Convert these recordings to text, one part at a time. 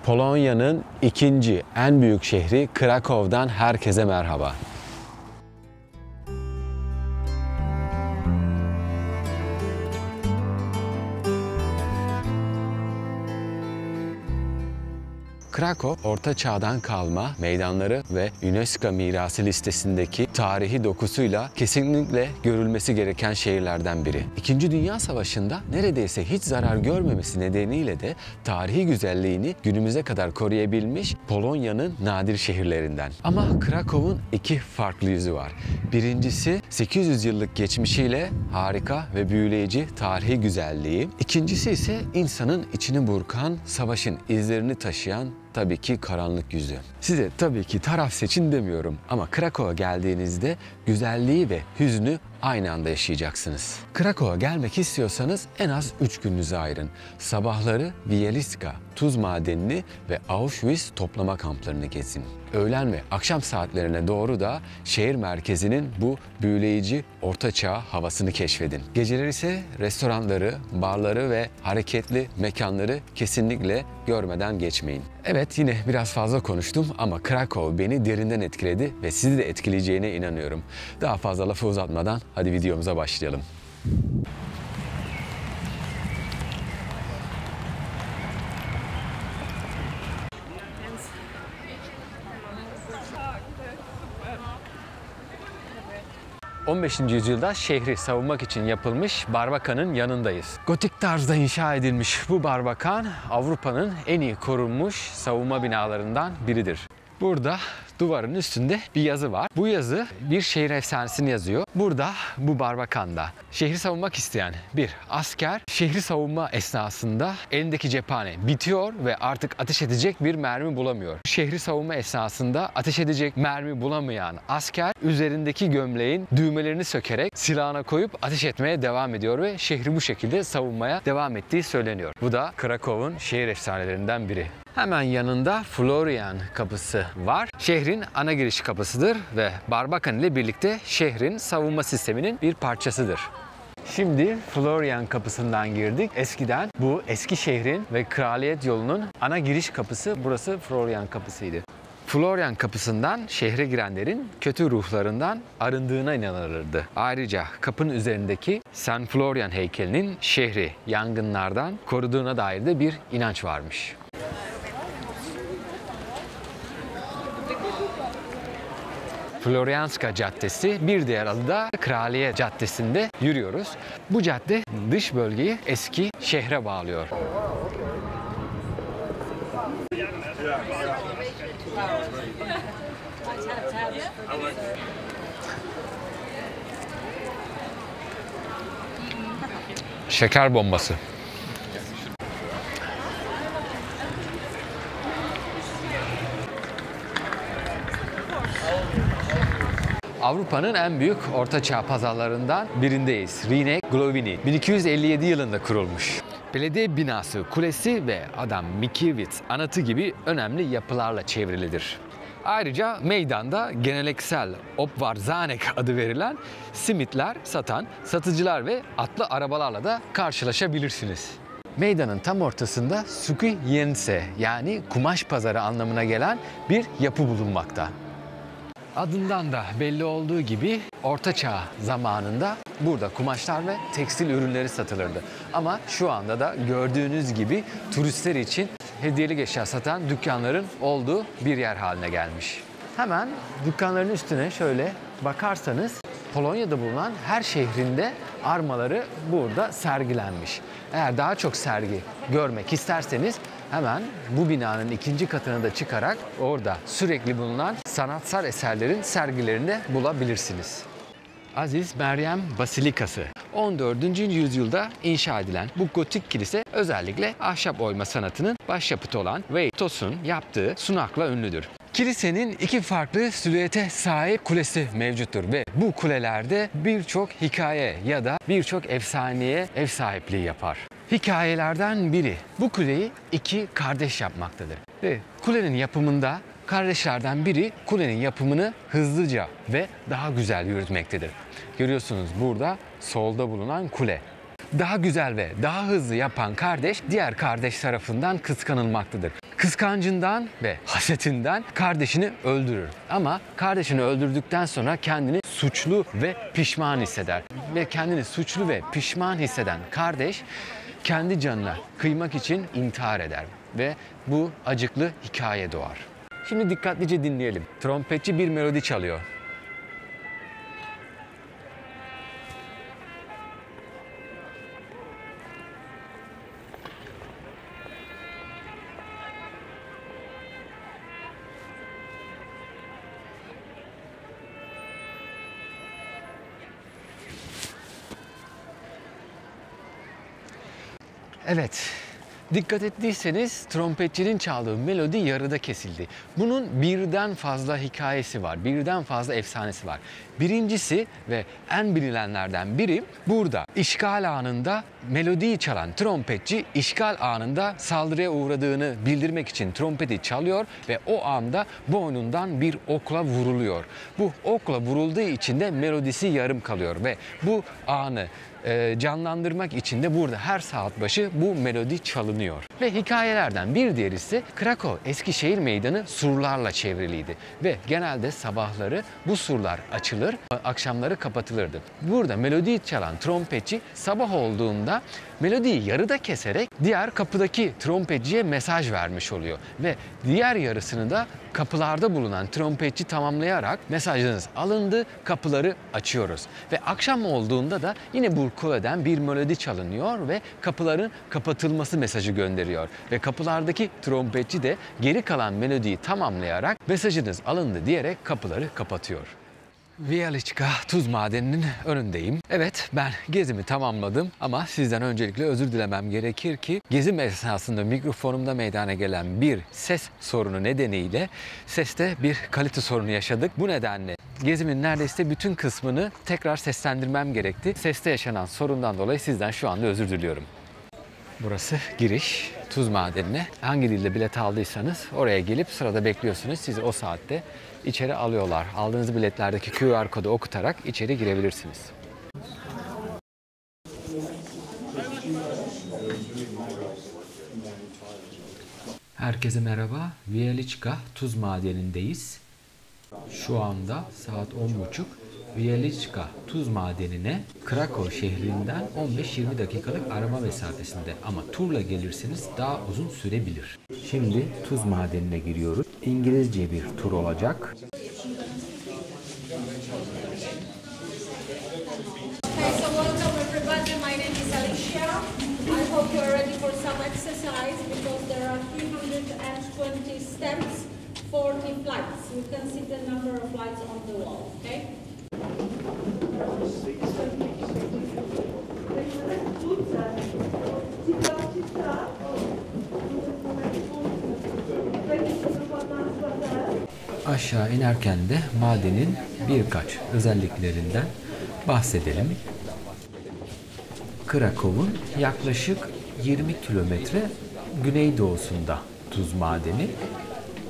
Polonya'nın ikinci en büyük şehri Krakow'dan herkese merhaba. Krakow, Orta Çağ'dan kalma meydanları ve UNESCO mirası listesindeki tarihi dokusuyla kesinlikle görülmesi gereken şehirlerden biri. İkinci Dünya Savaşı'nda neredeyse hiç zarar görmemesi nedeniyle de tarihi güzelliğini günümüze kadar koruyabilmiş Polonya'nın nadir şehirlerinden. Ama Krakow'un iki farklı yüzü var. Birincisi 800 yıllık geçmişiyle harika ve büyüleyici tarihi güzelliği. İkincisi ise insanın içini burkan, savaşın izlerini taşıyan tabii ki karanlık yüzü. Size tabii ki taraf seçin demiyorum ama Krakow'a geldiğinizde güzelliği ve hüznü aynı anda yaşayacaksınız. Krakow'a gelmek istiyorsanız en az 3 gününüzü ayırın. Sabahları Wieliczka tuz madenini ve Auschwitz toplama kamplarını gezin. Öğlen ve akşam saatlerine doğru da şehir merkezinin bu büyüleyici ortaçağ havasını keşfedin. Geceleri ise restoranları, barları ve hareketli mekanları kesinlikle görmeden geçmeyin. Evet, yine biraz fazla konuştum ama Krakow beni derinden etkiledi ve sizi de etkileyeceğine inanıyorum. Daha fazla lafı uzatmadan hadi videomuza başlayalım. ...15. yüzyılda şehri savunmak için yapılmış barbakanın yanındayız. Gotik tarzda inşa edilmiş bu barbakan Avrupa'nın en iyi korunmuş savunma binalarından biridir. Burada duvarın üstünde bir yazı var. Bu yazı bir şehir efsanesini yazıyor. Burada bu barbakanda şehri savunmak isteyen bir asker şehri savunma esnasında elindeki cephane bitiyor ve artık ateş edecek bir mermi bulamıyor. Şehri savunma esnasında ateş edecek mermi bulamayan asker üzerindeki gömleğin düğmelerini sökerek silahına koyup ateş etmeye devam ediyor ve şehri bu şekilde savunmaya devam ettiği söyleniyor. Bu da Krakow'un şehir efsanelerinden biri. Hemen yanında Florian Kapısı var. Şehrin ana giriş kapısıdır ve barbakan ile birlikte şehrin savunma sisteminin bir parçasıdır. Şimdi Florian Kapısı'ndan girdik. Eskiden bu eski şehrin ve kraliyet yolunun ana giriş kapısı burası Florian Kapısı'ydı. Florian Kapısı'ndan şehre girenlerin kötü ruhlarından arındığına inanılırdı. Ayrıca kapının üzerindeki St. Florian heykelinin şehri yangınlardan koruduğuna dair de bir inanç varmış. Florianska Caddesi, bir diğer adı da Kraliyet Caddesi'nde yürüyoruz. Bu cadde dış bölgeyi eski şehre bağlıyor. Şeker bombası. Avrupa'nın en büyük ortaçağ pazarlarından birindeyiz. Rhinek Glovini 1257 yılında kurulmuş. Belediye binası, kulesi ve Adam Mickiewicz anıtı gibi önemli yapılarla çevrilidir. Ayrıca meydanda geleneksel Obwarzanek adı verilen simitler satan satıcılar ve atlı arabalarla da karşılaşabilirsiniz. Meydanın tam ortasında Sukiense yani kumaş pazarı anlamına gelen bir yapı bulunmakta. Adından da belli olduğu gibi Orta Çağ zamanında burada kumaşlar ve tekstil ürünleri satılırdı. Ama şu anda da gördüğünüz gibi turistler için hediyelik eşya satan dükkanların olduğu bir yer haline gelmiş. Hemen dükkanların üstüne şöyle bakarsanız Polonya'da bulunan her şehrinde armaları burada sergilenmiş. Eğer daha çok sergi görmek isterseniz hemen bu binanın ikinci katına da çıkarak orada sürekli bulunan sanatsal eserlerin sergilerini bulabilirsiniz. Aziz Meryem Basilikası 14. yüzyılda inşa edilen bu gotik kilise özellikle ahşap oyma sanatının başyapıtı olan Weytos'un yaptığı sunakla ünlüdür. Kilisenin iki farklı silüete sahip kulesi mevcuttur ve bu kulelerde birçok hikaye ya da birçok efsaneye ev sahipliği yapar. Hikayelerden biri bu kuleyi iki kardeş yapmaktadır ve kulenin yapımında kardeşlerden biri kulenin yapımını hızlıca ve daha güzel yürütmektedir. Görüyorsunuz burada solda bulunan kule. Daha güzel ve daha hızlı yapan kardeş diğer kardeş tarafından kıskanılmaktadır. Kıskancından ve hasetinden kardeşini öldürür. Ama kardeşini öldürdükten sonra kendini suçlu ve pişman hisseder. Ve kendini suçlu ve pişman hisseden kardeş kendi canına kıymak için intihar eder. Ve bu acıklı hikaye doğar. Şimdi dikkatlice dinleyelim. Trompetçi bir melodi çalıyor. Evet, dikkat ettiyseniz trompetçinin çaldığı melodi yarıda kesildi. Bunun birden fazla hikayesi var, birden fazla efsanesi var. Birincisi ve en bilinenlerden biri burada. İşgal anında melodiyi çalan trompetçi işgal anında saldırıya uğradığını bildirmek için trompeti çalıyor ve o anda boynundan bir okla vuruluyor. Bu okla vurulduğu için de melodisi yarım kalıyor ve bu anı canlandırmak için de burada her saat başı bu melodi çalınıyor. Ve hikayelerden bir diğeri ise Krakow Eskişehir Meydanı surlarla çevriliydi. Ve genelde sabahları bu surlar açılır, akşamları kapatılırdı. Burada melodiyi çalan trompetçi sabah olduğunda melodiyi yarıda keserek diğer kapıdaki trompetçiye mesaj vermiş oluyor. Ve diğer yarısını da kapılarda bulunan trompetçi tamamlayarak mesajınız alındı, kapıları açıyoruz. Ve akşam olduğunda da yine bu kuleden bir melodi çalınıyor ve kapıların kapatılması mesajı gönderiyor. Ve kapılardaki trompetçi de geri kalan melodiyi tamamlayarak mesajınız alındı diyerek kapıları kapatıyor. Viyaliçka Tuz Madeni'nin önündeyim. Evet, ben gezimi tamamladım ama sizden öncelikle özür dilemem gerekir ki gezim esnasında mikrofonumda meydana gelen bir ses sorunu nedeniyle seste bir kalite sorunu yaşadık. Bu nedenle gezimin neredeyse bütün kısmını tekrar seslendirmem gerekti. Seste yaşanan sorundan dolayı sizden şu anda özür diliyorum. Burası giriş Tuz Madeni'ne. Hangi dilde bilet aldıysanız oraya gelip sırada bekliyorsunuz. Sizi o saatte içeri alıyorlar. Aldığınız biletlerdeki QR kodu okutarak içeri girebilirsiniz. Herkese merhaba. Viyaliçka Tuz Madeni'ndeyiz. Şu anda saat 10.30. Viyaliçka Tuz Madeni'ne Krakow şehrinden 15-20 dakikalık arama mesafesinde ama turla gelirseniz daha uzun sürebilir. Şimdi Tuz Madeni'ne giriyoruz. İngilizce bir tur olacak. You can see the number of lights on the wall, okay? Aşağı inerken de madenin birkaç özelliklerinden bahsedelim. Krakow'un yaklaşık 20 kilometre güneydoğusunda tuz madeni.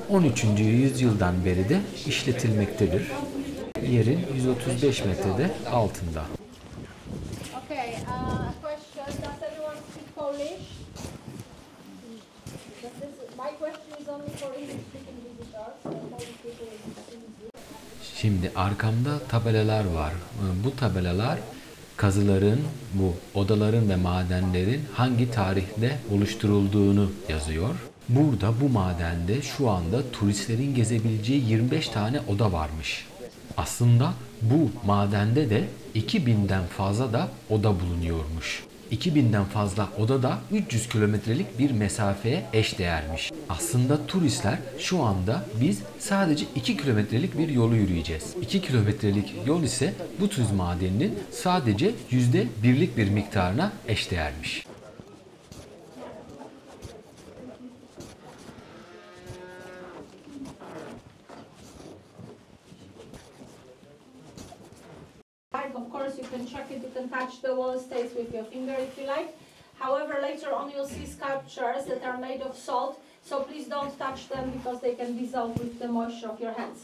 13. yüzyıldan beri de işletilmektedir. Yerin 135 metrede altında. Okay, question. Does anyone speak Polish? My question is only for English-speaking visitors. Polish people is Şimdi arkamda tabelalar var. Bu tabelalar kazıların, bu odaların ve madenlerin hangi tarihte oluşturulduğunu yazıyor. Burada bu madende şu anda turistlerin gezebileceği 25 tane oda varmış. Aslında bu madende de 2000'den fazla da oda bulunuyormuş. 2000'den fazla oda da 300 kilometrelik bir mesafeye eşdeğermiş. Aslında turistler şu anda biz sadece 2 kilometrelik bir yolu yürüyeceğiz. 2 kilometrelik yol ise bu tuz madeninin sadece %1'lik bir miktarına eşdeğermiş. Of course, you can check it, you can touch the wall stays with your finger if you like. However, later on you'll see sculptures that are made of salt, so please don't touch them because they can dissolve with the moisture of your hands.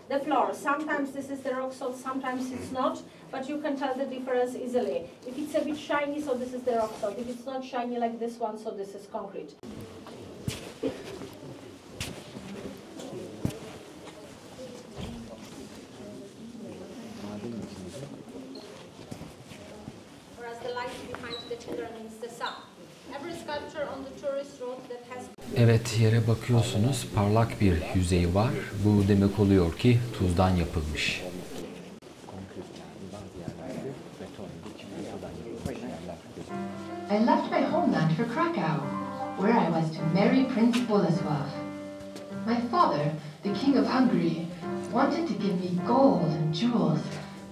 The floor, sometimes this is the rock salt, sometimes it's not, but you can tell the difference easily. If it's a bit shiny, so this is the rock salt. If it's not shiny like this one, so this is concrete. There means the sun. Every sculpture on the tourist road that has Evet, yere bakıyorsunuz, parlak bir yüzeyi var. Bu demek oluyor ki tuzdan yapılmış. I left my homeland for Krakow, where I was to marry Prince Bolesław. My father, the King of Hungary, wanted to give me gold and jewels,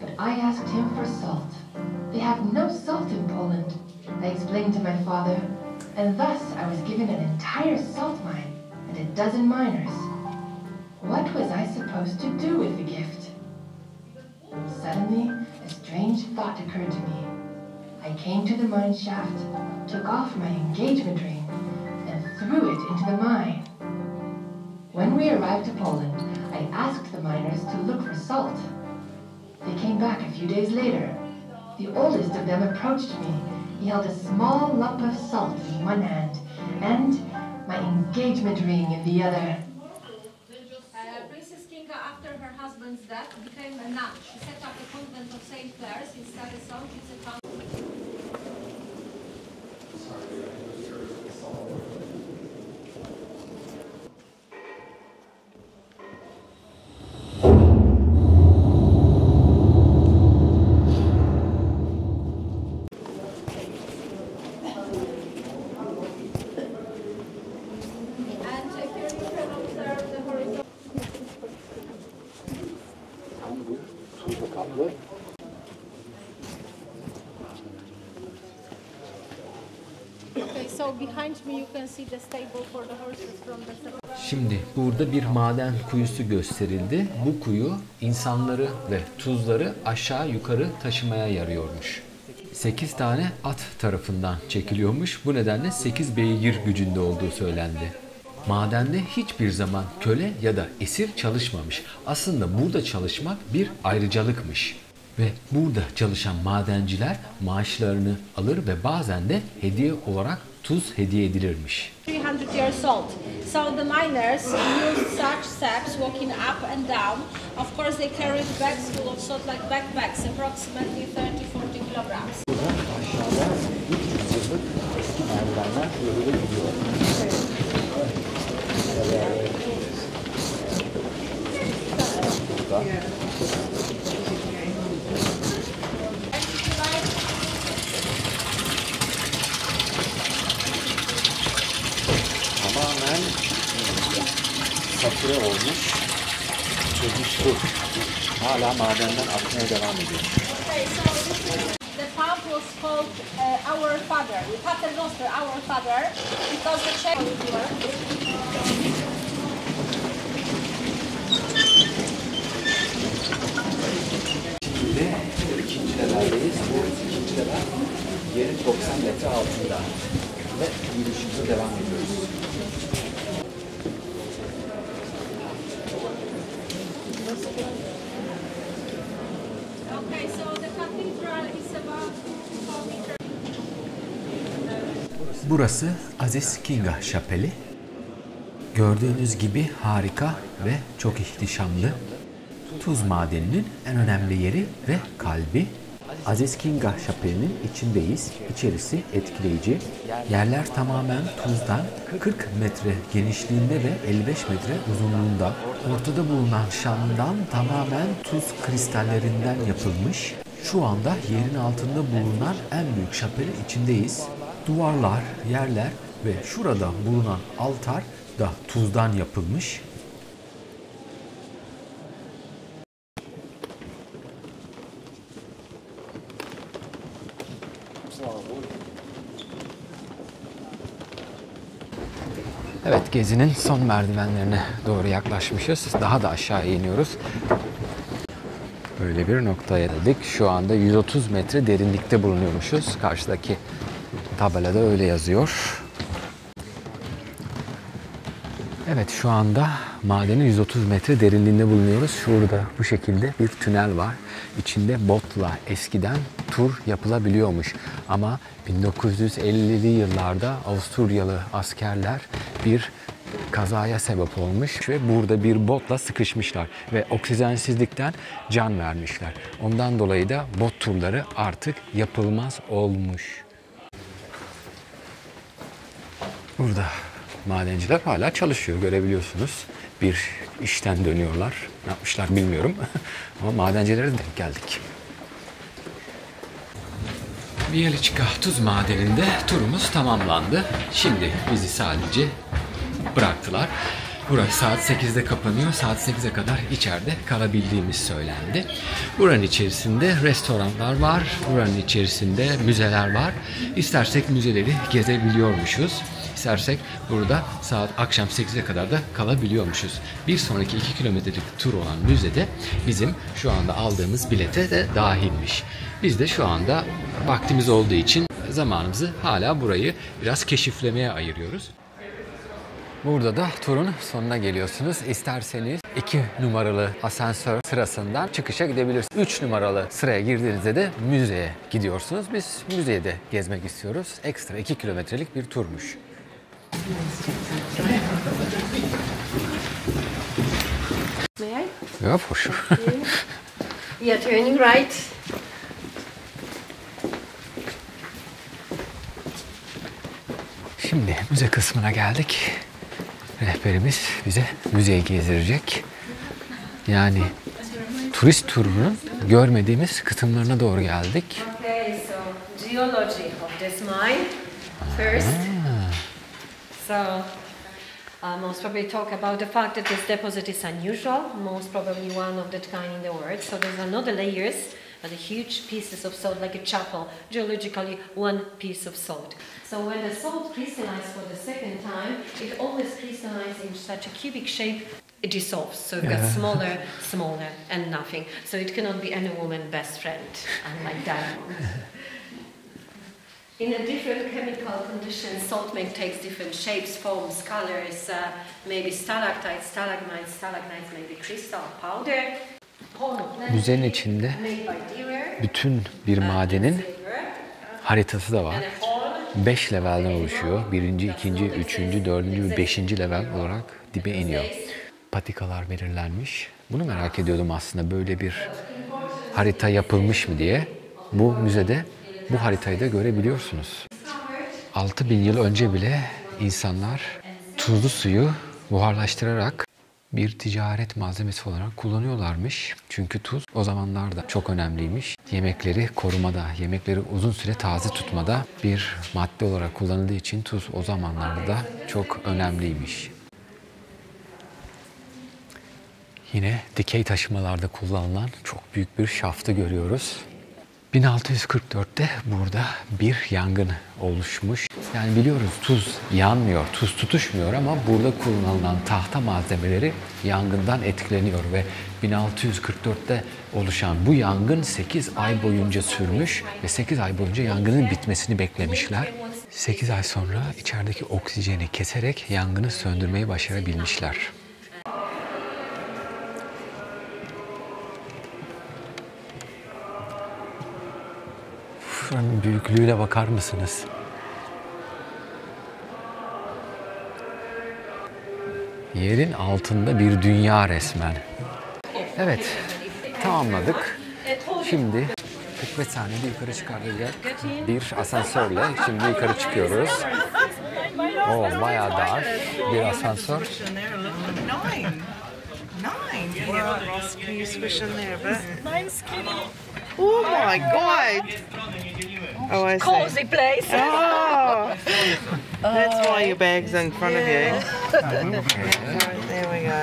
but I asked him for salt. They have no salt in Poland, I explained to my father, and thus I was given an entire salt mine and a dozen miners. What was I supposed to do with the gift? Suddenly, a strange thought occurred to me. I came to the mine shaft, took off my engagement ring, and threw it into the mine. When we arrived to Poland, I asked the miners to look for salt. They came back a few days later. The oldest of them approached me. He held a small lump of salt in one hand and my engagement ring in the other. Princess Kinga, after her husband's death, became a nun. She set up the convent of St. Clare's in Stary-Sącz. It's a town. And if you can observe the horizon. Okay, so behind me you can see the stable for the horses from the. Şimdi burada bir maden kuyusu gösterildi. Bu kuyu insanları ve tuzları aşağı yukarı taşımaya yarıyormuş. 8 tane at tarafından çekiliyormuş. Bu nedenle 8 beygir gücünde olduğu söylendi. Madende hiçbir zaman köle ya da esir çalışmamış. Aslında burada çalışmak bir ayrıcalıkmış. Ve burada çalışan madenciler maaşlarını alır ve bazen de hediye olarak tuz hediye edilirmiş. 300 years old. So the miners used such steps walking up and down. Of course they carried bags full of salt like backpacks, approximately 30-40 kilograms. Aşağıda 300 yıllık eski merdivenler böyle gidiyor. Burada. Tamamen satüre olmuş, çözmüş. Hala madenden akmaya devam ediyor. Okay, so the pub was called Our Father, Pater Noster, Our Father, because the Czech Şimdi ikinci leveldeyiz. Bu ikinci level yerin 90 metre altında ve yürüyüşümüze devam ediyoruz. Okay, so the cathedral is about 4 meters. Burası Aziz Kinga Şapeli. Gördüğünüz gibi harika ve çok ihtişamlı. Tuz madeninin en önemli yeri ve kalbi. Aziz Kinga Şapeli'nin içindeyiz. İçerisi etkileyici. Yerler tamamen tuzdan 40 metre genişliğinde ve 55 metre uzunluğunda. Ortada bulunan şamdan tamamen tuz kristallerinden yapılmış. Şu anda yerin altında bulunan en büyük şapeli içindeyiz. Duvarlar, yerler ve şurada bulunan altar da tuzdan yapılmış. Evet, gezinin son merdivenlerine doğru yaklaşmışız. Daha da aşağı iniyoruz. Böyle bir noktaya geldik. Şu anda 130 metre derinlikte bulunuyormuşuz. Karşıdaki tabelada öyle yazıyor. Evet, şu anda madenin 130 metre derinliğinde bulunuyoruz. Şurada bu şekilde bir tünel var. İçinde botla eskiden tur yapılabiliyormuş. Ama 1950'li yıllarda Avusturyalı askerler bir kazaya sebep olmuş ve burada bir botla sıkışmışlar ve oksijensizlikten can vermişler. Ondan dolayı da bot turları artık yapılmaz olmuş. Burada madenciler hala çalışıyor, görebiliyorsunuz. Bir işten dönüyorlar. Ne yapmışlar bilmiyorum. Ama madencilere denk geldik. Biyeliçka tuz madeninde turumuz tamamlandı. Şimdi bizi sadece bıraktılar. Burası saat 8'de kapanıyor. Saat 8'e kadar içeride kalabildiğimiz söylendi. Buranın içerisinde restoranlar var. Buranın içerisinde müzeler var. İstersek müzeleri gezebiliyormuşuz. İstersek burada saat akşam 8'e kadar da kalabiliyormuşuz. Bir sonraki 2 kilometrelik tur olan müzede bizim şu anda aldığımız bilete de dahilmiş. Biz de şu anda vaktimiz olduğu için zamanımızı hala burayı biraz keşiflemeye ayırıyoruz. Burada da turun sonuna geliyorsunuz. İsterseniz 2 numaralı asansör sırasından çıkışa gidebilirsiniz. 3 numaralı sıraya girdiğinizde de müzeye gidiyorsunuz. Biz müzeye de gezmek istiyoruz. Ekstra 2 kilometrelik bir turmuş. May I? Ja, for sure. Yeah, turning right. Şimdi müze kısmına geldik. Rehberimiz bize müzeyi gezdirecek. Yani turist turunun görmediğimiz kısımlarına doğru geldik. Okay, so geology of this mine first. So most probably talk about the fact that this deposit is unusual, most probably one of the kind in the world. So there's another layers, but a huge pieces of salt, like a chapel, geologically one piece of salt. So when the salt crystallizes for the second time, it always crystallizes in such a cubic shape, it dissolves. So it gets smaller, smaller, and nothing. So it cannot be any woman's best friend, unlike diamond. In a different chemical conditions, salt takes different shapes, forms, colors, maybe stalactites, stalagmites, stalagmites, maybe crystal, powder. Müzenin içinde bütün bir madenin haritası da var. 5 levelden oluşuyor. 1. 2. 3. 4. ve 5. level olarak dibe iniyor. Patikalar belirlenmiş. Bunu merak ediyordum aslında, böyle bir harita yapılmış mı diye. Bu müzede bu haritayı da görebiliyorsunuz. 6000 yıl önce bile insanlar tuzlu suyu buharlaştırarak bir ticaret malzemesi olarak kullanıyorlarmış. Çünkü tuz o zamanlarda çok önemliymiş. Yemekleri korumada, yemekleri uzun süre taze tutmada bir madde olarak kullanıldığı için tuz o zamanlarda da çok önemliymiş. Yine dikey taşımalarda kullanılan çok büyük bir şaftı görüyoruz. 1644'te burada bir yangın oluşmuş. Yani biliyoruz tuz yanmıyor, tuz tutuşmuyor ama burada kullanılan tahta malzemeleri yangından etkileniyor ve 1644'te oluşan bu yangın 8 ay boyunca sürmüş ve 8 ay boyunca yangının bitmesini beklemişler. 8 ay sonra içerideki oksijeni keserek yangını söndürmeyi başarabilmişler. Şuranın büyüklüğüne bakar mısınız? Yerin altında bir dünya resmen. Evet, tamamladık. Şimdi 45 saniyede yukarı çıkartacak bir asansörle şimdi yukarı çıkıyoruz. Oo, bayağı dar bir asansör. Well, Ross, can you squish in there a bit? Mine's skinny. Oh my god! Oh, I see. Cozy place. Oh! That's why your bag's in front of you. There we go.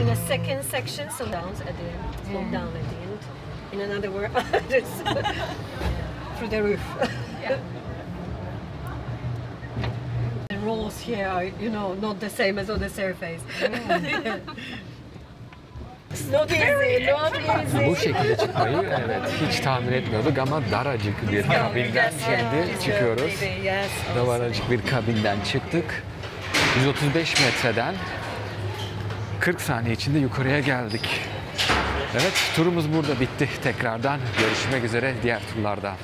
In a second section, so down at the end, slope down at the end. In another word, through the roof. The rolls here are, you know, not the same as on the surface. It's not easy, not easy. Bu şekilde çıkmayı hiç tahmin etmiyorduk ama daracık bir kabinden şimdi çıkıyoruz. Daracık bir kabinden çıktık. 135 metreden 40 saniye içinde yukarıya geldik. Evet, turumuz burada bitti. Tekrardan görüşmek üzere diğer turlarda.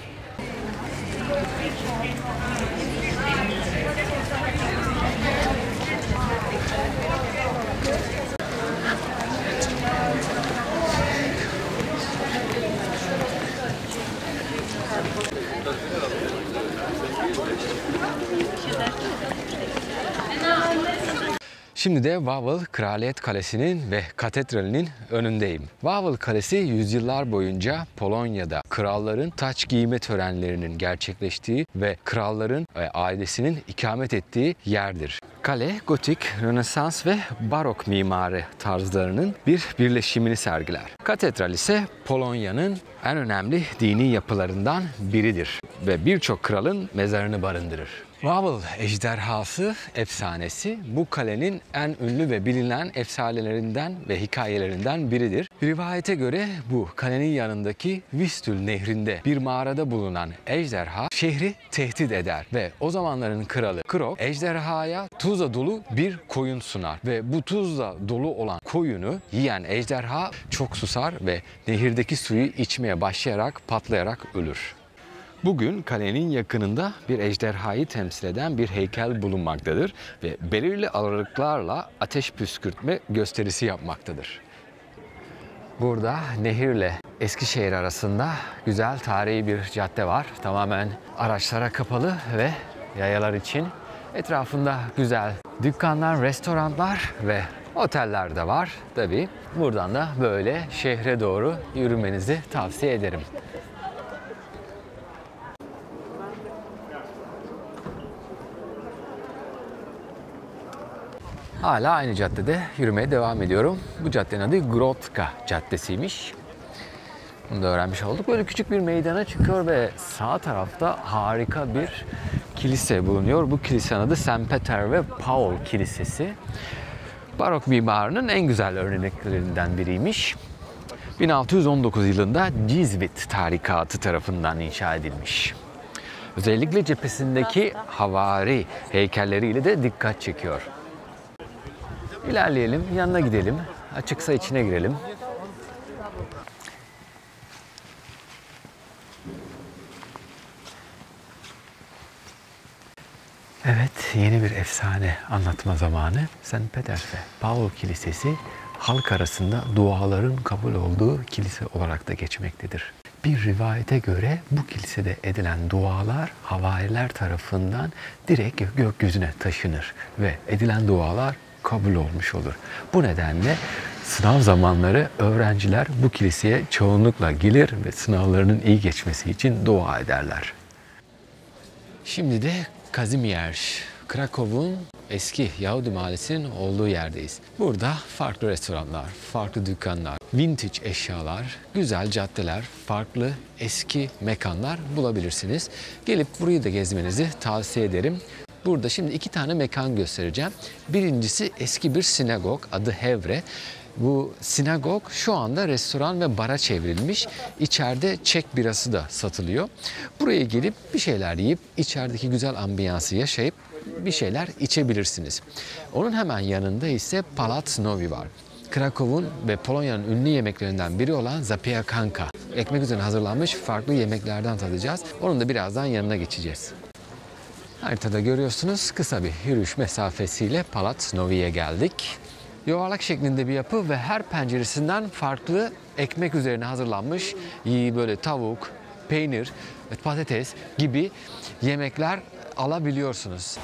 Şimdi de Wawel Kraliyet Kalesi'nin ve katedralinin önündeyim. Wawel Kalesi yüzyıllar boyunca Polonya'da kralların taç giyme törenlerinin gerçekleştiği ve kralların ve ailesinin ikamet ettiği yerdir. Kale, gotik, rönesans ve barok mimari tarzlarının bir birleşimini sergiler. Katedral ise Polonya'nın en önemli dini yapılarından biridir ve birçok kralın mezarını barındırır. Wawel ejderhası efsanesi bu kalenin en ünlü ve bilinen efsanelerinden ve hikayelerinden biridir. Rivayete göre bu kalenin yanındaki Vistül nehrinde bir mağarada bulunan ejderha şehri tehdit eder ve o zamanların kralı Krok ejderhaya tuzla dolu bir koyun sunar ve bu tuzla dolu olan koyunu yiyen ejderha çok susar ve nehirdeki suyu içmeye başlayarak patlayarak ölür. Bugün kalenin yakınında bir ejderhayı temsil eden bir heykel bulunmaktadır ve belirli aralıklarla ateş püskürtme gösterisi yapmaktadır. Burada nehirle Eskişehir arasında güzel tarihi bir cadde var. Tamamen araçlara kapalı ve yayalar için. Etrafında güzel dükkanlar, restoranlar ve oteller de var. Tabii buradan da böyle şehre doğru yürümenizi tavsiye ederim. Hala aynı caddede yürümeye devam ediyorum. Bu caddenin adı Grodzka Caddesi'ymiş. Bunu da öğrenmiş olduk. Böyle küçük bir meydana çıkıyor ve sağ tarafta harika bir kilise bulunuyor. Bu kilisenin adı St. Peter ve Paul Kilisesi. Barok mimarının en güzel örneklerinden biriymiş. 1619 yılında Jesuit tarikatı tarafından inşa edilmiş. Özellikle cephesindeki havari heykelleriyle de dikkat çekiyor. İlerleyelim, yanına gidelim. Açıksa içine girelim. Evet, yeni bir efsane anlatma zamanı. St. Peter ve Paul Kilisesi halk arasında duaların kabul olduğu kilise olarak da geçmektedir. Bir rivayete göre bu kilisede edilen dualar havariler tarafından direkt gökyüzüne taşınır ve edilen dualar kabul olmuş olur. Bu nedenle sınav zamanları öğrenciler bu kiliseye çoğunlukla gelir ve sınavlarının iyi geçmesi için dua ederler. Şimdi de Kazimierz, Krakow'un eski Yahudi mahallesinin olduğu yerdeyiz. Burada farklı restoranlar, farklı dükkanlar, vintage eşyalar, güzel caddeler, farklı eski mekanlar bulabilirsiniz. Gelip burayı da gezmenizi tavsiye ederim. Burada şimdi iki tane mekan göstereceğim. Birincisi eski bir sinagog, adı Hevre. Bu sinagog şu anda restoran ve bara çevrilmiş. İçeride Çek birası da satılıyor. Buraya gelip bir şeyler yiyip içerideki güzel ambiyansı yaşayıp bir şeyler içebilirsiniz. Onun hemen yanında ise Palac Nowy var. Krakow'un ve Polonya'nın ünlü yemeklerinden biri olan zapiekanka. Ekmek üzerine hazırlanmış farklı yemeklerden tadacağız. Onun da birazdan yanına geçeceğiz. Haritada görüyorsunuz kısa bir yürüyüş mesafesiyle Palac Nowy'ye geldik. Yuvarlak şeklinde bir yapı ve her penceresinden farklı ekmek üzerine hazırlanmış böyle tavuk, peynir, patates gibi yemekler alabiliyorsunuz.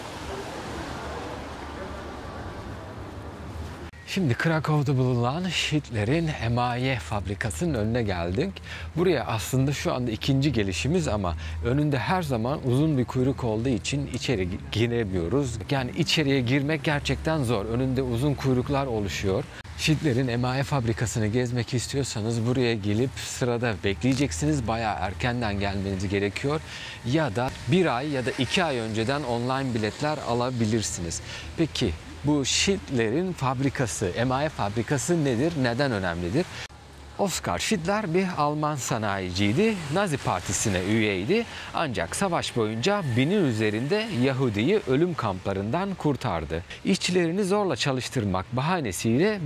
Şimdi Krakow'da bulunan Schindler'in emaye fabrikasının önüne geldik. Buraya aslında şu anda ikinci gelişimiz ama önünde her zaman uzun bir kuyruk olduğu için içeri giremiyoruz. Yani içeriye girmek gerçekten zor. Önünde uzun kuyruklar oluşuyor. Schindler'in emaye fabrikasını gezmek istiyorsanız buraya gelip sırada bekleyeceksiniz. Bayağı erkenden gelmeniz gerekiyor. Ya da bir ay ya da 2 ay önceden online biletler alabilirsiniz. Peki bu Schindler'in fabrikası, emaye fabrikası nedir? Neden önemlidir? Oskar Schindler bir Alman sanayiciydi. Nazi Partisi'ne üyeydi. Ancak savaş boyunca 1000'in üzerinde Yahudi'yi ölüm kamplarından kurtardı. İşçilerini zorla çalıştırmak bahanesiyle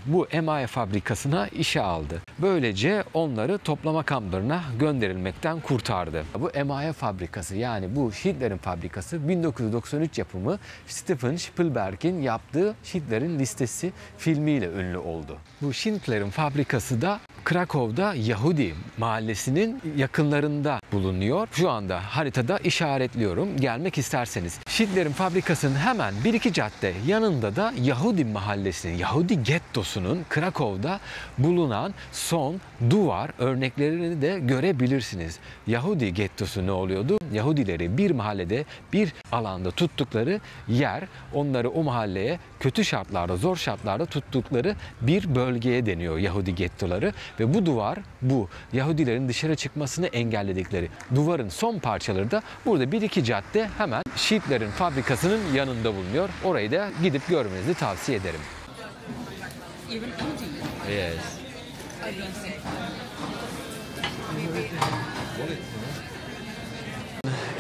bu emaye fabrikasına işe aldı. Böylece onları toplama kamplarına gönderilmekten kurtardı. Bu emaye fabrikası yani bu Schindler'in fabrikası 1993 yapımı Steven Spielberg'in yaptığı Schindler'in Listesi filmiyle ünlü oldu. Bu Schindler'in fabrikası da Krakow'da Yahudi mahallesinin yakınlarında bulunuyor. Şu anda haritada işaretliyorum. Gelmek isterseniz. Schindler'in fabrikasının hemen 1-2 cadde yanında da Yahudi mahallesinin, Yahudi gettosunun Krakow'da bulunan son duvar örneklerini de görebilirsiniz. Yahudi gettosu ne oluyordu? Yahudileri bir mahallede, bir alanda tuttukları yer, onları o mahalleye kötü şartlarda, zor şartlarda tuttukları bir bölgeye deniyor Yahudi gettoları. Ve bu duvar, bu Yahudilerin dışarı çıkmasını engelledikleri duvarın son parçaları da burada 1-2 cadde hemen Schindler'in fabrikasının yanında bulunuyor. Orayı da gidip görmenizi tavsiye ederim. Yes.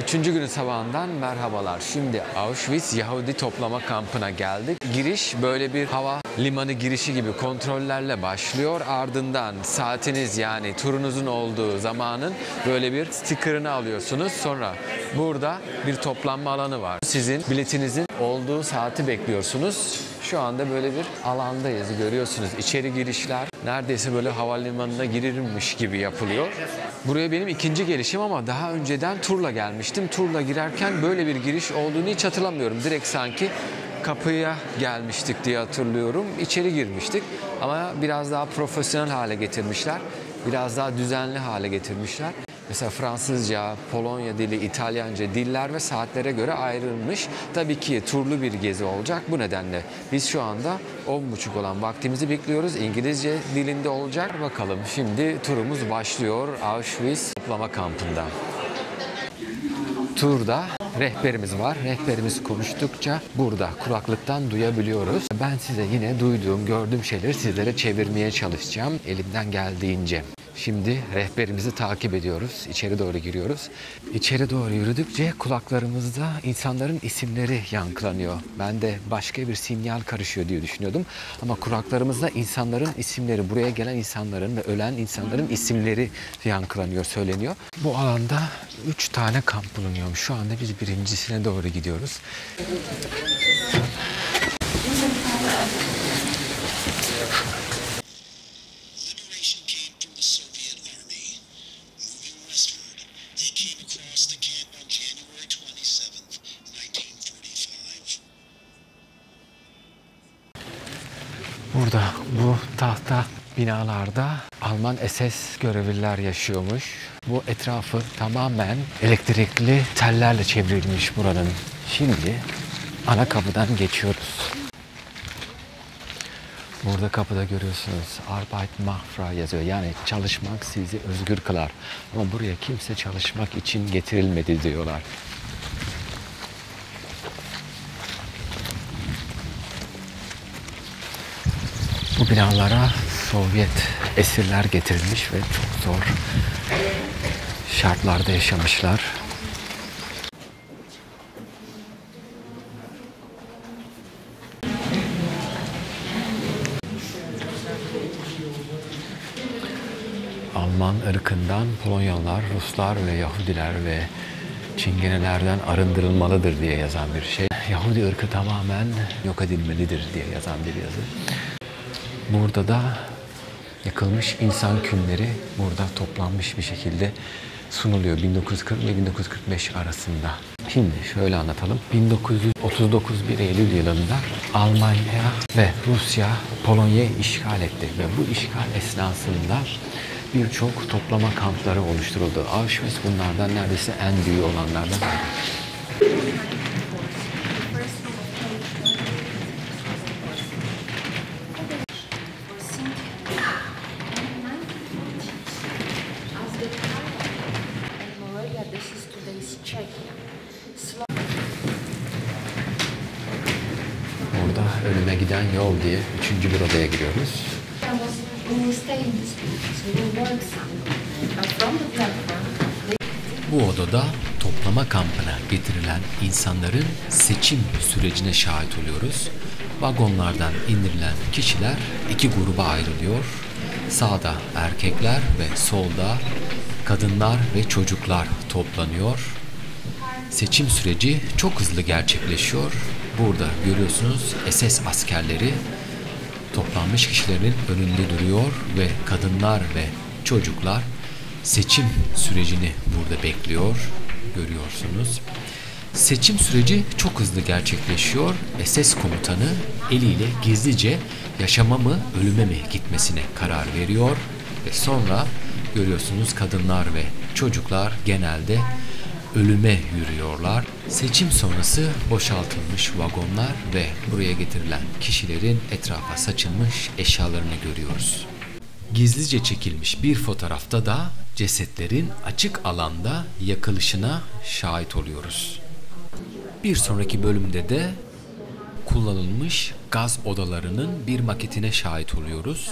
Üçüncü günün sabahından merhabalar. Şimdi Auschwitz Yahudi toplama kampına geldik. Giriş böyle bir hava limanı girişi gibi kontrollerle başlıyor. Ardından saatiniz, yani turunuzun olduğu zamanın böyle bir sticker'ını alıyorsunuz. Sonra burada bir toplanma alanı var. Sizin biletinizin olduğu saati bekliyorsunuz. Şu anda böyle bir alandayız, görüyorsunuz. İçeri girişler neredeyse böyle havalimanına girilmiş gibi yapılıyor. Buraya benim ikinci gelişim ama daha önceden turla gelmiştim. Turla girerken böyle bir giriş olduğunu hiç hatırlamıyorum. Direkt sanki kapıya gelmiştik diye hatırlıyorum. İçeri girmiştik ama biraz daha profesyonel hale getirmişler. Biraz daha düzenli hale getirmişler. Mesela Fransızca, Polonya dili, İtalyanca diller ve saatlere göre ayrılmış. Tabii ki turlu bir gezi olacak. Bu nedenle biz şu anda 10.30 olan vaktimizi bekliyoruz. İngilizce dilinde olacak. Bakalım, şimdi turumuz başlıyor Auschwitz toplama kampında. Turda rehberimiz var. Rehberimiz konuştukça burada kulaklıktan duyabiliyoruz. Ben size yine duyduğum, gördüğüm şeyleri sizlere çevirmeye çalışacağım elimden geldiğince. Şimdi rehberimizi takip ediyoruz. İçeri doğru giriyoruz. İçeri doğru yürüdükçe kulaklarımızda insanların isimleri yankılanıyor. Ben de başka bir sinyal karışıyor diye düşünüyordum. Ama kulaklarımızda insanların isimleri, buraya gelen insanların ve ölen insanların isimleri yankılanıyor, söyleniyor. Bu alanda 3 tane kamp bulunuyormuş. Şu anda biz birincisine doğru gidiyoruz. Burada bu tahta binalarda Alman SS görevliler yaşıyormuş. Bu etrafı tamamen elektrikli tellerle çevrilmiş buranın. Şimdi ana kapıdan geçiyoruz. Burada kapıda görüyorsunuz Arbeit macht frei yazıyor. Yani çalışmak sizi özgür kılar. Ama buraya kimse çalışmak için getirilmedi diyorlar. Bu binalara Sovyet esirler getirilmiş ve çok zor şartlarda yaşamışlar. Alman ırkından Polonyalılar, Ruslar ve Yahudiler ve Çingenelerden arındırılmalıdır diye yazan bir şey. Yahudi ırkı tamamen yok edilmelidir diye yazan bir yazı. Burada da yakılmış insan külleri burada toplanmış bir şekilde sunuluyor 1940 ve 1945 arasında. Şimdi şöyle anlatalım. 1939 1 Eylül yılında Almanya ve Rusya Polonya'yı işgal etti ve bu işgal esnasında birçok toplama kampları oluşturuldu. Auschwitz bunlardan neredeyse en büyüğü olanlardan. Burada ölüme giden yol diye 3. bir odaya giriyoruz. Bu odada toplama kampına getirilen insanların seçim sürecine şahit oluyoruz. Vagonlardan indirilen kişiler 2 gruba ayrılıyor. Sağda erkekler ve solda kadınlar ve çocuklar toplanıyor. Seçim süreci çok hızlı gerçekleşiyor. Burada görüyorsunuz SS askerleri toplanmış kişilerin önünde duruyor ve kadınlar ve çocuklar seçim sürecini burada bekliyor. Görüyorsunuz. Seçim süreci çok hızlı gerçekleşiyor. SS komutanı eliyle gizlice yaşama mı ölüme mi gitmesine karar veriyor. Ve sonra görüyorsunuz kadınlar ve çocuklar genelde ölüme yürüyorlar. Seçim sonrası boşaltılmış vagonlar ve buraya getirilen kişilerin etrafa saçılmış eşyalarını görüyoruz. Gizlice çekilmiş bir fotoğrafta da cesetlerin açık alanda yakılışına şahit oluyoruz. Bir sonraki bölümde de kullanılmış gaz odalarının bir maketine şahit oluyoruz.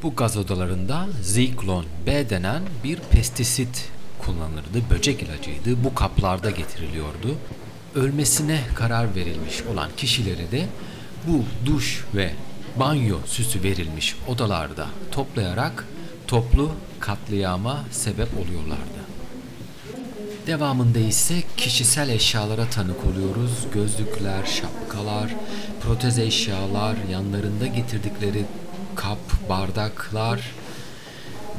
Bu gaz odalarında Zyklon B denen bir pestisit kullanılırdı, böcek ilacıydı. Bu kaplarda getiriliyordu. Ölmesine karar verilmiş olan kişileri de bu duş ve banyo süsü verilmiş odalarda toplayarak toplu katliama sebep oluyorlardı. Devamında ise kişisel eşyalara tanık oluyoruz. Gözlükler, şapkalar, protez eşyalar, yanlarında getirdikleri kap, bardaklar.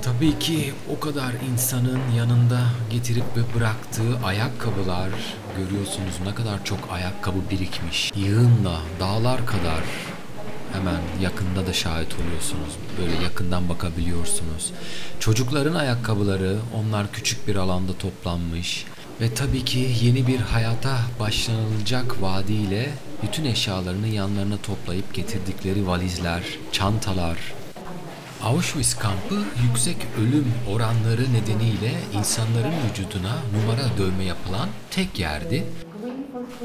Tabii ki o kadar insanın yanında getirip ve bıraktığı ayakkabılar, görüyorsunuz ne kadar çok ayakkabı birikmiş. Yığınla dağlar kadar, hemen yakında da şahit oluyorsunuz. Böyle yakından bakabiliyorsunuz. Çocukların ayakkabıları, onlar küçük bir alanda toplanmış. Ve tabii ki yeni bir hayata başlanılacak vaadiyle bütün eşyalarını yanlarına toplayıp getirdikleri valizler, çantalar. Auschwitz kampı yüksek ölüm oranları nedeniyle insanların vücuduna numara dövme yapılan tek yerdi.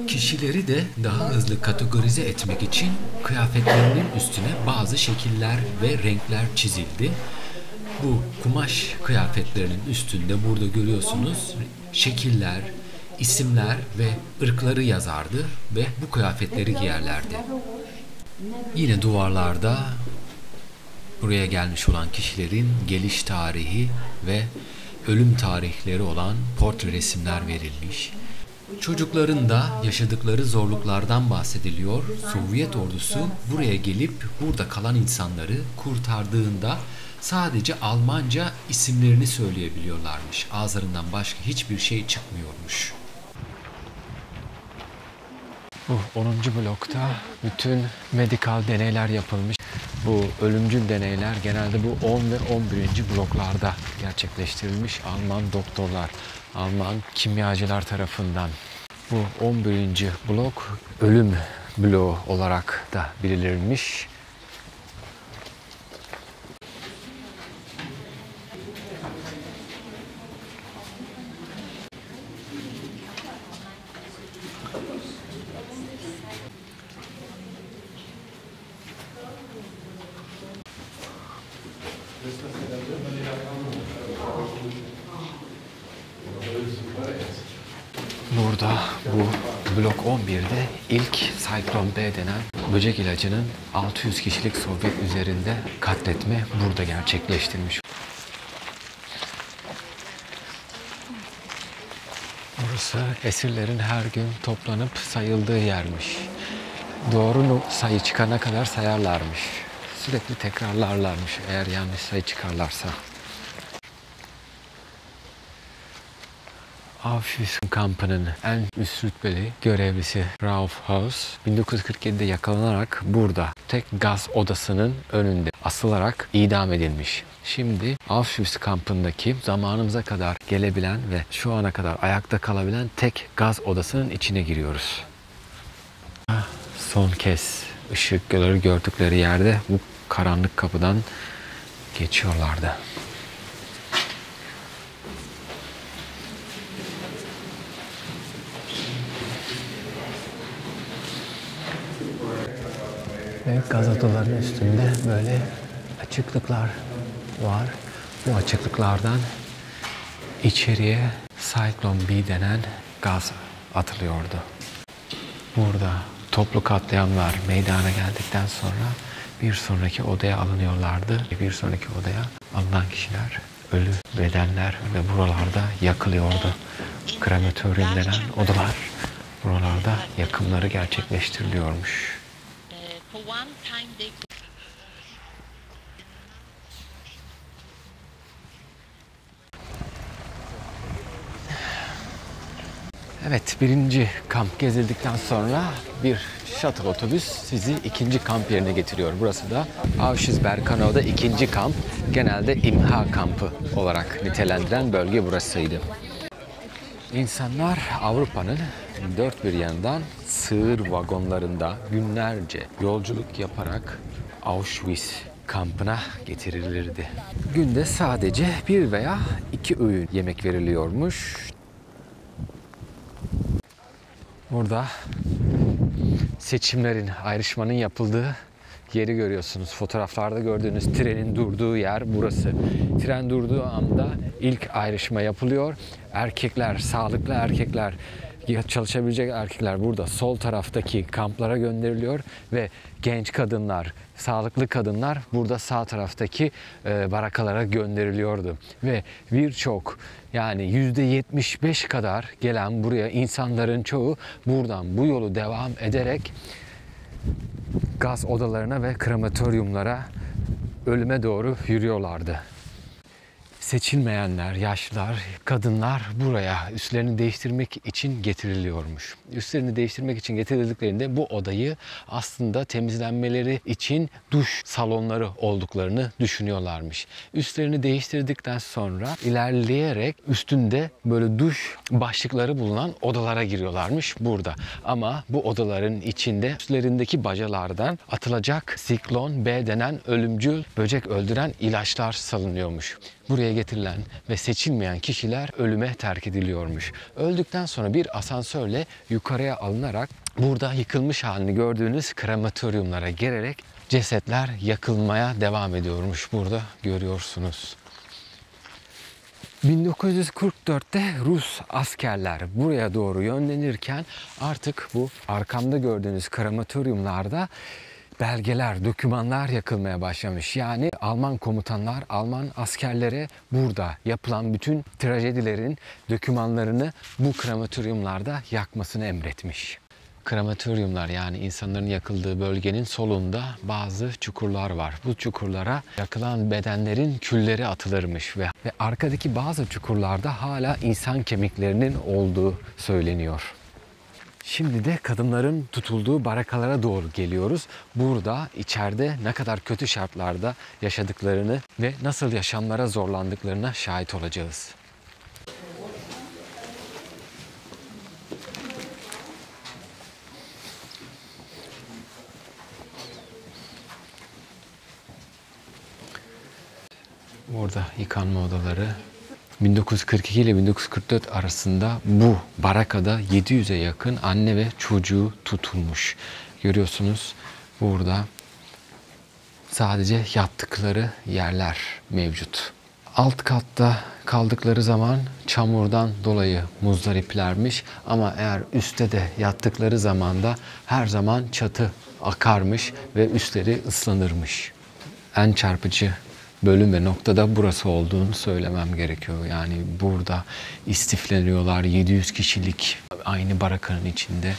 Kişileri de daha hızlı kategorize etmek için kıyafetlerinin üstüne bazı şekiller ve renkler çizildi. Bu kumaş kıyafetlerinin üstünde burada görüyorsunuz şekiller, isimler ve ırkları yazardı ve bu kıyafetleri giyerlerdi. Yine duvarlarda buraya gelmiş olan kişilerin geliş tarihi ve ölüm tarihleri olan portre resimler verilmiş. Çocukların da yaşadıkları zorluklardan bahsediliyor. Sovyet ordusu buraya gelip burada kalan insanları kurtardığında sadece Almanca isimlerini söyleyebiliyorlarmış. Ağızlarından başka hiçbir şey çıkmıyormuş. Bu 10. blokta bütün medikal deneyler yapılmış. Bu ölümcül deneyler genelde bu 10 ve 11. bloklarda gerçekleştirilmiş Alman doktorlar, Alman kimyacılar tarafından. Bu 11. blok ölüm bloğu olarak da bilinirmiş. Burada bu blok 11'de ilk Zyklon B denen böcek ilacının 600 kişilik Sovyet üzerinde katletme burada gerçekleştirilmiş. Burası esirlerin her gün toplanıp sayıldığı yermiş. Doğru sayı çıkana kadar sayarlarmış. Sürekli tekrarlarlarmış eğer yanlış sayı çıkarlarsa. Auschwitz kampının en üst rütbeli görevlisi Rauf Haus 1947'de yakalanarak burada tek gaz odasının önünde asılarak idam edilmiş. Şimdi Auschwitz kampındaki zamanımıza kadar gelebilen ve şu ana kadar ayakta kalabilen tek gaz odasının içine giriyoruz. Son kez ışıkları gördükleri yerde bu karanlık kapıdan geçiyorlardı. Ve gaz odalarının üstünde böyle açıklıklar var. Bu açıklıklardan içeriye Zyklon B denen gaz atılıyordu. Burada toplu katliamlar meydana geldikten sonra bir sonraki odaya alınıyorlardı. Bir sonraki odaya alınan kişiler ölü bedenler ve buralarda yakılıyordu. Krematorium denen odalar buralarda yakımları gerçekleştiriliyormuş. Evet, birinci kamp gezildikten sonra bir shuttle otobüs sizi ikinci kamp yerine getiriyor. Burası da Auschwitz-Birkenau'da ikinci kamp. Genelde imha kampı olarak nitelendiren bölge burasıydı. İnsanlar Avrupa'nın dört bir yanından sığır vagonlarında günlerce yolculuk yaparak Auschwitz kampına getirilirdi. Günde sadece bir veya iki öğün yemek veriliyormuş. Burada seçimlerin, ayrışmanın yapıldığı yeri görüyorsunuz. Fotoğraflarda gördüğünüz trenin durduğu yer burası. Tren durduğu anda ilk ayrışma yapılıyor. Erkekler, sağlıklı erkekler, çalışabilecek erkekler burada sol taraftaki kamplara gönderiliyor ve genç kadınlar, sağlıklı kadınlar burada sağ taraftaki barakalara gönderiliyordu. Ve birçok, yani %75 kadar gelen buraya insanların çoğu buradan bu yolu devam ederek gaz odalarına ve krematoryumlara ölüme doğru yürüyorlardı. Seçilmeyenler, yaşlılar, kadınlar buraya üstlerini değiştirmek için getiriliyormuş. Üstlerini değiştirmek için getirildiklerinde bu odayı aslında temizlenmeleri için duş salonları olduklarını düşünüyorlarmış. Üstlerini değiştirdikten sonra ilerleyerek üstünde böyle duş başlıkları bulunan odalara giriyorlarmış burada. Ama bu odaların içinde üstlerindeki bacalardan atılacak siklon B denen ölümcül böcek öldüren ilaçlar salınıyormuş. Buraya getirilen ve seçilmeyen kişiler ölüme terk ediliyormuş. Öldükten sonra bir asansörle yukarıya alınarak burada yıkılmış halini gördüğünüz krematoryumlara gelerek cesetler yakılmaya devam ediyormuş. Burada görüyorsunuz. 1944'te Rus askerler buraya doğru yönlenirken artık bu arkamda gördüğünüz krematoryumlarda belgeler, dokümanlar yakılmaya başlamış. Yani Alman komutanlar, Alman askerlere burada yapılan bütün trajedilerin dokümanlarını bu krematoryumlarda yakmasını emretmiş. Krematoryumlar, yani insanların yakıldığı bölgenin solunda bazı çukurlar var. Bu çukurlara yakılan bedenlerin külleri atılırmış ve arkadaki bazı çukurlarda hala insan kemiklerinin olduğu söyleniyor. Şimdi de kadınların tutulduğu barakalara doğru geliyoruz. Burada içeride ne kadar kötü şartlarda yaşadıklarını ve nasıl yaşamlara zorlandıklarına şahit olacağız. Burada yıkanma odaları. 1942 ile 1944 arasında bu barakada 700'e yakın anne ve çocuğu tutulmuş. Görüyorsunuz burada sadece yattıkları yerler mevcut. Alt katta kaldıkları zaman çamurdan dolayı muzdariplermiş ama eğer üstte de yattıkları zaman da her zaman çatı akarmış ve üstleri ıslanırmış. En çarpıcı bölüm ve noktada burası olduğunu söylemem gerekiyor. Yani burada istifleniyorlar, 700 kişilik aynı barakanın içinde.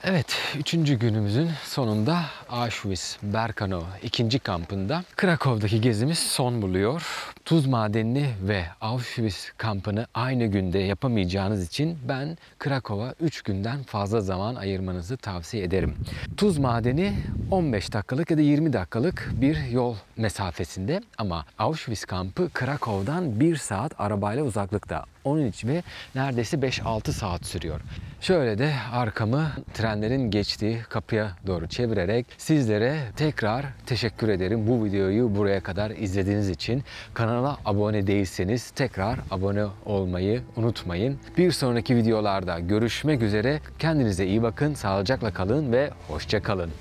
Evet, 3. günümüzün sonunda Auschwitz-Birkenau 2. kampında Krakow'daki gezimiz son buluyor. Tuz madenini ve Auschwitz kampını aynı günde yapamayacağınız için ben Krakow'a 3 günden fazla zaman ayırmanızı tavsiye ederim. Tuz madeni 15 dakikalık ya da 20 dakikalık bir yol mesafesinde ama Auschwitz kampı Krakow'dan 1 saat arabayla uzaklıkta. Onun için ve neredeyse 5-6 saat sürüyor. Şöyle de arkamı trenlerin geçtiği kapıya doğru çevirerek sizlere tekrar teşekkür ederim. Bu videoyu buraya kadar izlediğiniz için. Kanala abone değilseniz tekrar abone olmayı unutmayın. Bir sonraki videolarda görüşmek üzere. Kendinize iyi bakın, sağlıcakla kalın ve hoşça kalın.